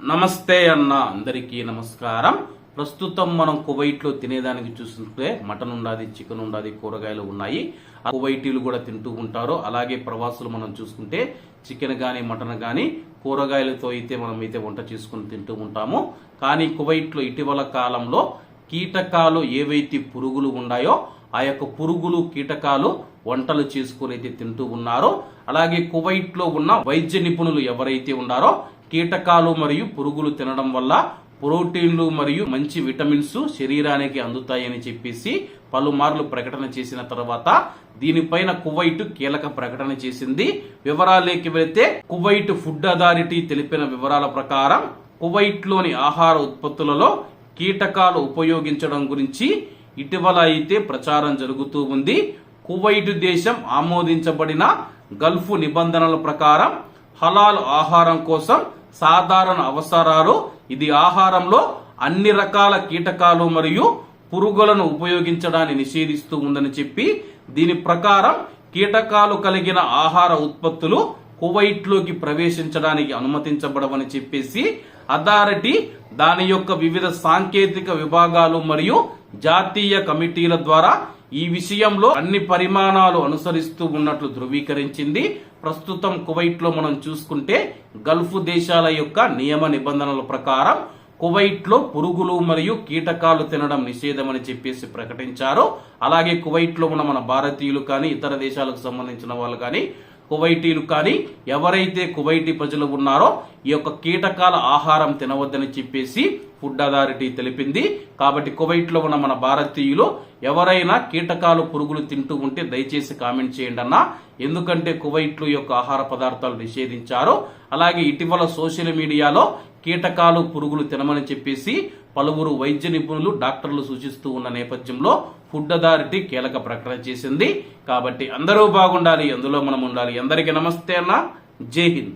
నమస్తే అన్న అందరికీ నమస్కారం. ప్రస్తుతం మనం కువైట్లో తినేదానికి చూస్తుంటే మటన్ ఉండాది, చికెన్ ఉండాది, కూరగాయలు ఉన్నాయి. కువైటీలు కూడా తింటూ ఉంటారు. అలాగే ప్రవాసులు మనం చూసుకుంటే చికెన్ గాని మటన్ గాని కూరగాయలతో అయితే మనమైతే వంట చేసుకుని తింటూ ఉంటాము. కానీ కువైట్లో ఇటీవల కాలంలో కీటకాలు ఏవైతే పురుగులు ఉన్నాయో ఆ యొక్క పురుగులు కీటకాలు వంటలు చేసుకుని అయితే తింటూ ఉన్నారు. అలాగే కువైట్లో ఉన్న వైద్య నిపుణులు ఎవరైతే ఉన్నారో కీటకాలు మరియు పురుగులు తినడం వల్ల ప్రోటీన్లు మరియు మంచి విటమిన్స్ శరీరానికి అందుతాయని చెప్పేసి పలుమార్లు ప్రకటన చేసిన తర్వాత దీనిపైన కువైట్ కీలక ప్రకటన చేసింది. వివరాలేకి వెళితే కువైట్ ఫుడ్ అథారిటీ తెలిపిన వివరాల ప్రకారం కువైట్ లోని ఆహార ఉత్పత్తులలో కీటకాలు ఉపయోగించడం గురించి ఇటీవల అయితే ప్రచారం జరుగుతూ ఉంది. కువైట్ దేశం ఆమోదించబడిన గల్ఫ్ నిబంధనల ప్రకారం హలాల్ ఆహారం కోసం సాధారణ అవసరాలు ఇది ఆహారంలో అన్ని రకాల కీటకాలు మరియు పురుగులను ఉపయోగించడాన్ని నిషేధిస్తూ ఉందని చెప్పి దీని ప్రకారం కీటకాలు కలిగిన ఆహార ఉత్పత్తులు కువైట్ లోకి ప్రవేశించడానికి అనుమతించబడవని చెప్పేసి అథారిటీ దాని యొక్క వివిధ సాంకేతిక విభాగాలు మరియు జాతీయ కమిటీల ద్వారా ఈ విషయంలో అన్ని పరిమాణాలు అనుసరిస్తూ ఉన్నట్లు ధృవీకరించింది. ప్రస్తుతం కువైట్ లో మనం చూసుకుంటే గల్ఫ్ దేశాల యొక్క నియమ నిబంధనల ప్రకారం కువైట్ లో పురుగులు మరియు కీటకాలు తినడం నిషేధమని చెప్పేసి ప్రకటించారు. అలాగే కువైట్ లో ఉన్న మన భారతీయులు కానీ ఇతర దేశాలకు సంబంధించిన వాళ్ళు కానీ కువైటీలు కానీ ఎవరైతే కువైటీ ప్రజలు ఉన్నారో ఈ యొక్క కీటకాల ఆహారం తినవద్దని చెప్పేసి ఫుడ్ అథారిటీ తెలిపింది. కాబట్టి కువైట్ లో ఉన్న మన భారతీయులు ఎవరైనా కీటకాలు పురుగులు తింటూ ఉంటే దయచేసి కామెంట్ చేయండి అన్న. ఎందుకంటే కువైట్ లో యొక్క ఆహార పదార్థాలు నిషేధించారు. అలాగే ఇటీవల సోషల్ మీడియాలో కీటకాలు పురుగులు తినమని చెప్పేసి పలువురు వైద్య నిపుణులు డాక్టర్లు సూచిస్తూ ఉన్న నేపథ్యంలో ఫుడ్ అథారిటీ కీలక ప్రకటన చేసింది. కాబట్టి అందరూ బాగుండాలి, అందులో మనం ఉండాలి. అందరికీ నమస్తే అన్న. జై హింద్.